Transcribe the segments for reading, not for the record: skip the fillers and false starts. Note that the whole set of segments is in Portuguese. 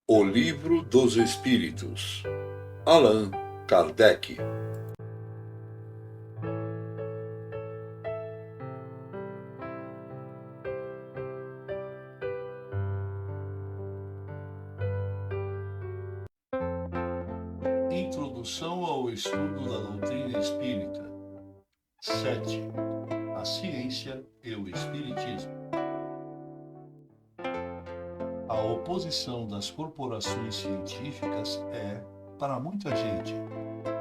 O Livro dos Espíritos, Allan Kardec. Introdução ao estudo da doutrina espírita. 7. A ciência e o espiritismo. A oposição das corporações científicas é, para muita gente,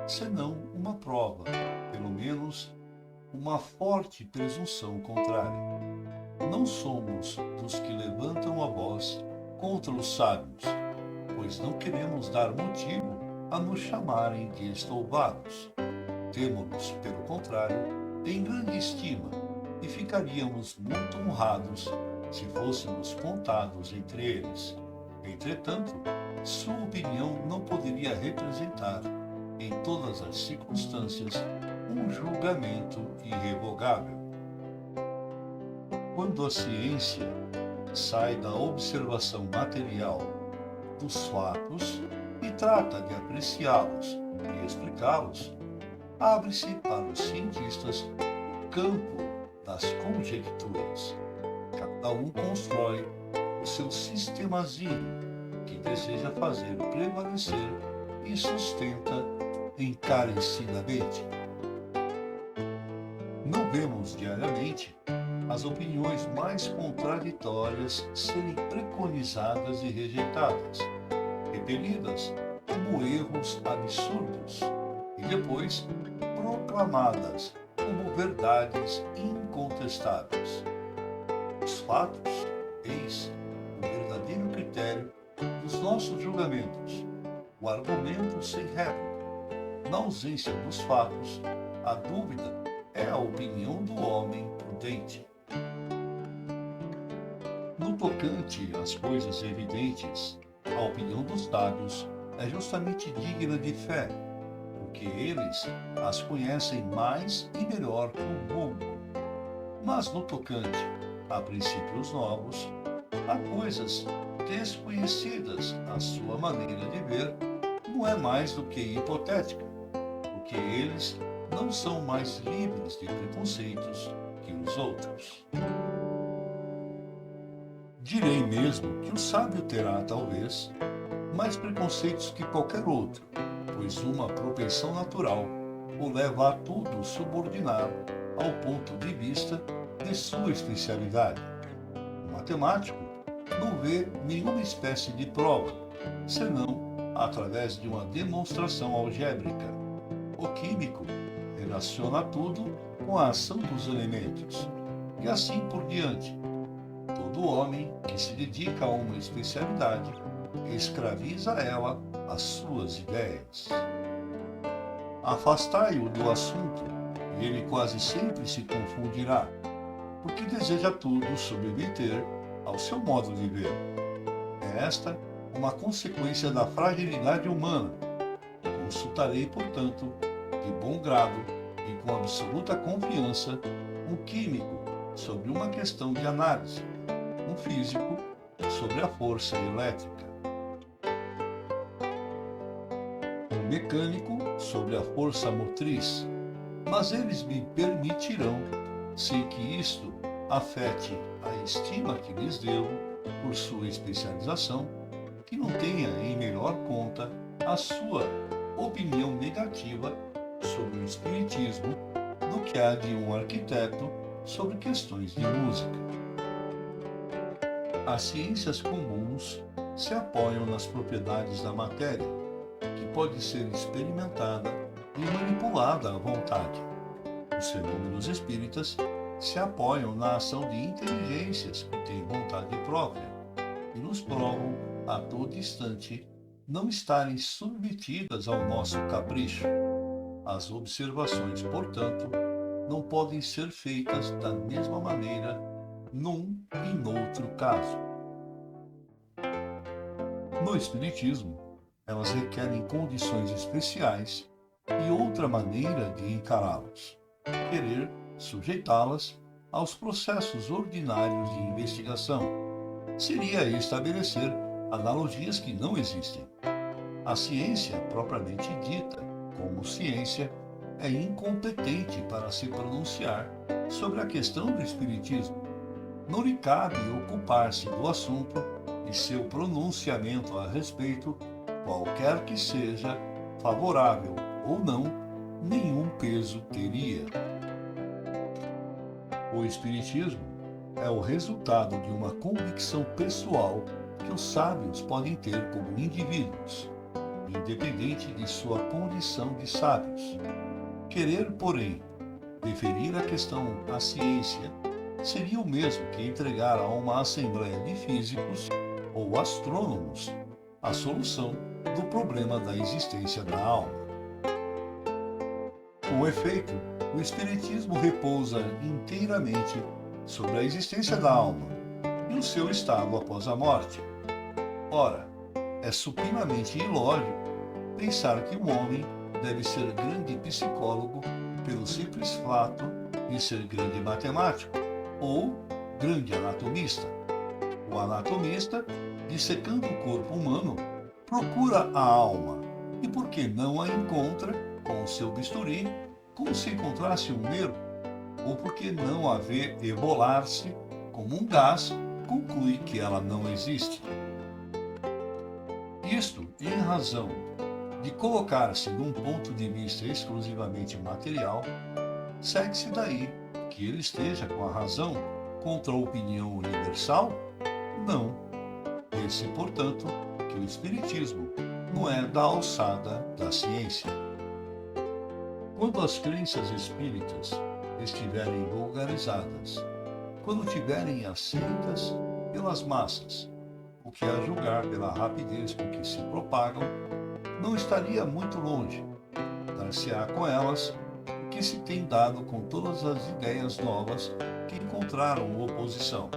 senão uma prova, pelo menos uma forte presunção contrária. Não somos dos que levantam a voz contra os sábios, pois não queremos dar motivo a nos chamarem de estouvados. Temos-los, pelo contrário, em grande estima e ficaríamos muito honrados se fôssemos contados entre eles. Entretanto, sua opinião não poderia representar, em todas as circunstâncias, um julgamento irrevogável. Quando a ciência sai da observação material dos fatos e trata de apreciá-los e explicá-los, abre-se para os cientistas o campo das conjecturas. Cada um constrói o seu sistemazinho que deseja fazer prevalecer e sustenta encarecidamente. Não vemos diariamente as opiniões mais contraditórias serem preconizadas e rejeitadas, repelidas como erros absurdos e depois proclamadas como verdades incontestáveis. Os fatos, eis o verdadeiro critério dos nossos julgamentos, o argumento sem réplica. Na ausência dos fatos, a dúvida é a opinião do homem prudente. No tocante às coisas evidentes, a opinião dos sábios é justamente digna de fé, porque eles as conhecem mais e melhor que o vulgo. Mas no tocante a princípios novos, a coisas desconhecidas à sua maneira de ver, não é mais do que hipotética, porque eles não são mais livres de preconceitos que os outros. Direi mesmo que o sábio terá, talvez, mais preconceitos que qualquer outro, pois uma propensão natural o leva a tudo subordinar ao ponto de vista de sua especialidade. O matemático não vê nenhuma espécie de prova, senão através de uma demonstração algébrica. O químico relaciona tudo com a ação dos elementos, e assim por diante. Todo homem que se dedica a uma especialidade escraviza ela às suas ideias. Afastai-o do assunto e ele quase sempre se confundirá, porque deseja tudo submeter ao seu modo de ver. É esta uma consequência da fragilidade humana. Consultarei, portanto, de bom grado e com absoluta confiança, um químico sobre uma questão de análise, um físico sobre a força elétrica, um mecânico sobre a força motriz, mas eles me permitirão, sem que isto afete a estima que lhes devo por sua especialização, que não tenha em melhor conta a sua opinião negativa sobre o espiritismo do que a de um arquiteto sobre questões de música. As ciências comuns se apoiam nas propriedades da matéria, que pode ser experimentada e manipulada à vontade. Os fenômenos espíritas se apoiam na ação de inteligências que têm vontade própria e nos provam a todo instante não estarem submetidas ao nosso capricho. As observações, portanto, não podem ser feitas da mesma maneira num e noutro caso. No espiritismo, elas requerem condições especiais e outra maneira de encará-las. Querer sujeitá-las aos processos ordinários de investigação seria estabelecer analogias que não existem. A ciência propriamente dita, como ciência, é incompetente para se pronunciar sobre a questão do espiritismo. Não lhe cabe ocupar-se do assunto e seu pronunciamento a respeito, qualquer que seja, favorável ou não, nenhum peso teria. O espiritismo é o resultado de uma convicção pessoal que os sábios podem ter como indivíduos, independente de sua condição de sábios. Querer, porém, deferir a questão à ciência seria o mesmo que entregar a uma assembleia de físicos ou astrônomos a solução do problema da existência da alma. Com efeito, o Espiritismo repousa inteiramente sobre a existência da alma e o seu estado após a morte. Ora, é supinamente ilógico pensar que um homem deve ser grande psicólogo pelo simples fato de ser grande matemático ou grande anatomista. O anatomista, dissecando o corpo humano, procura a alma e, por que não a encontra com o seu bisturi, como se encontrasse um nervo, ou porque não a vê ebolar-se como um gás, conclui que ela não existe. Isto em razão de colocar-se num ponto de vista exclusivamente material, segue-se daí que ele esteja com a razão contra a opinião universal? Não. Vê-se, portanto, que o Espiritismo não é da alçada da ciência. Quando as crenças espíritas estiverem vulgarizadas, quando tiverem aceitas pelas massas, o que a julgar pela rapidez com que se propagam, não estaria muito longe. Dar-se-á com elas o que se tem dado com todas as ideias novas que encontraram oposição.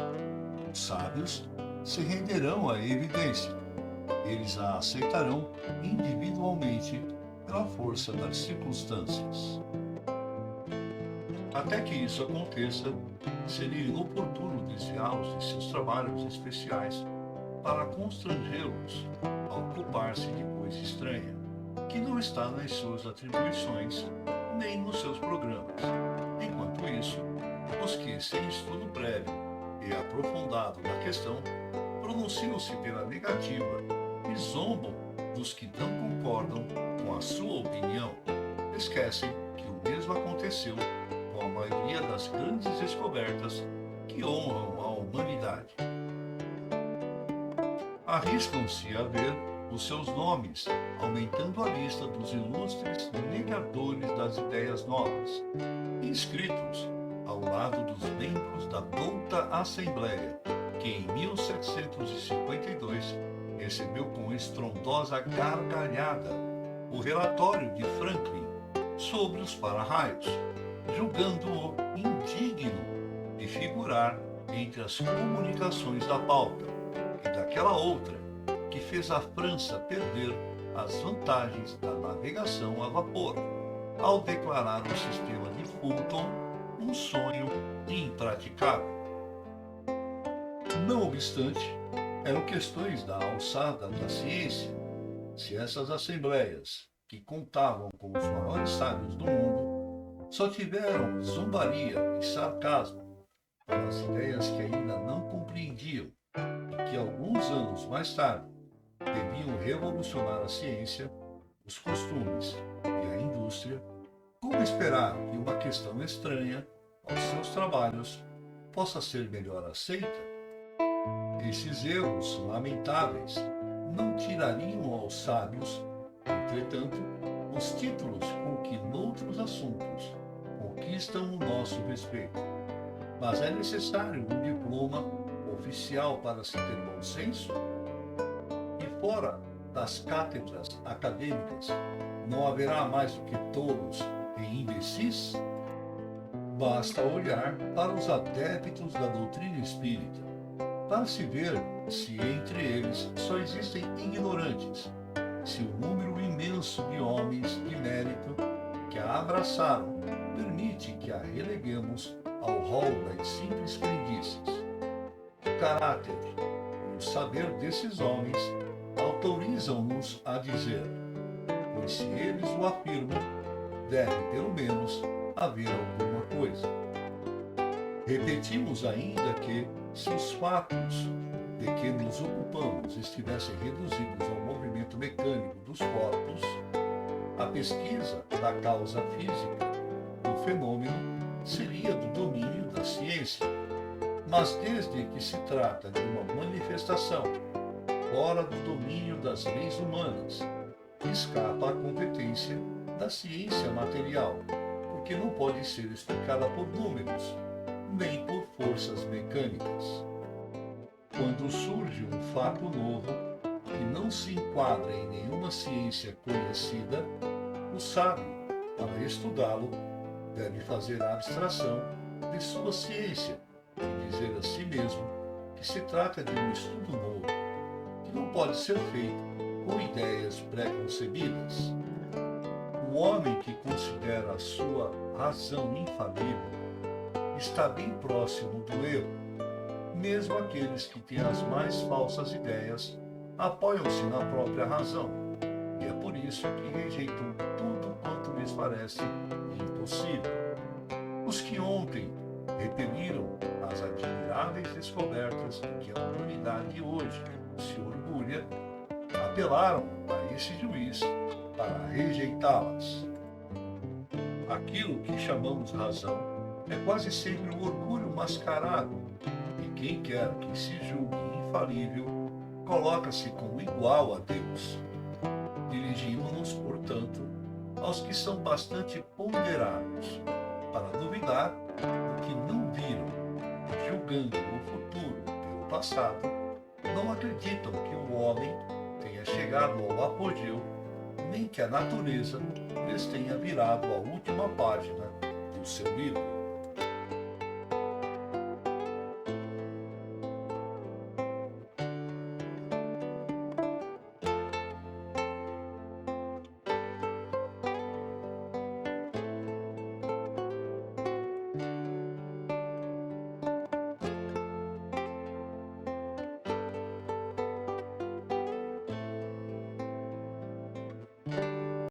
Os sábios se renderão à evidência. Eles a aceitarão individualmente pela força das circunstâncias. Até que isso aconteça, seria inoportuno desviá-los de seus trabalhos especiais para constrangê-los a ocupar-se de coisa estranha, que não está nas suas atribuições nem nos seus programas. Enquanto isso, os que, sem estudo prévio e aprofundado da questão, pronunciam-se pela negativa e zombam dos que não concordam com a sua opinião, esquecem que o mesmo aconteceu com a maioria das grandes descobertas que honram a humanidade. Arriscam-se a ver os seus nomes aumentando a lista dos ilustres negadores das ideias novas, inscritos ao lado dos membros da douta Assembleia, que em 1752 recebeu com estrondosa gargalhada o relatório de Franklin sobre os para-raios, julgando-o indigno de figurar entre as comunicações da pauta e daquela outra que fez a França perder as vantagens da navegação a vapor, ao declarar o sistema de Fulton um sonho impraticável. Não obstante, eram questões da alçada da ciência. Se essas assembleias, que contavam com os maiores sábios do mundo, só tiveram zombaria e sarcasmo para as ideias que ainda não compreendiam e que alguns anos mais tarde deviam revolucionar a ciência, os costumes e a indústria, como esperar que uma questão estranha aos seus trabalhos possa ser melhor aceita? Esses erros lamentáveis não tirariam aos sábios, entretanto, os títulos com que noutros assuntos conquistam o nosso respeito. Mas é necessário um diploma oficial para se ter bom senso? E fora das cátedras acadêmicas, não haverá mais do que tolos e imbecis? Basta olhar para os adeptos da doutrina espírita, para se ver se entre eles só existem ignorantes, se o número imenso de homens de mérito que a abraçaram permite que a releguemos ao rol das simples crendices. O caráter, o saber desses homens autorizam-nos a dizer, pois se eles o afirmam, deve pelo menos haver alguma coisa. Repetimos ainda que, se os fatos de que nos ocupamos estivessem reduzidos ao movimento mecânico dos corpos, a pesquisa da causa física do fenômeno seria do domínio da ciência. Mas desde que se trata de uma manifestação fora do domínio das leis humanas, escapa à competência da ciência material, porque não pode ser explicada por números, nem por forças mecânicas. Quando surge um fato novo que não se enquadra em nenhuma ciência conhecida, o sábio, para estudá-lo, deve fazer a abstração de sua ciência e dizer a si mesmo que se trata de um estudo novo, que não pode ser feito com ideias pré-concebidas. O homem que considera a sua razão infalível está bem próximo do erro. Mesmo aqueles que têm as mais falsas ideias apoiam-se na própria razão, e é por isso que rejeitam tudo quanto lhes parece impossível. Os que ontem repeliram as admiráveis descobertas de que a humanidade hoje se orgulha, apelaram a esse juiz para rejeitá-las. Aquilo que chamamos razão é quase sempre um orgulho mascarado, e quem quer que se julgue infalível coloca-se como igual a Deus. Dirigimos-nos, portanto, aos que são bastante ponderados, para duvidar do que não viram, julgando o futuro pelo passado, não acreditam que o homem tenha chegado ao apogeu, nem que a natureza lhes tenha virado a última página do seu livro.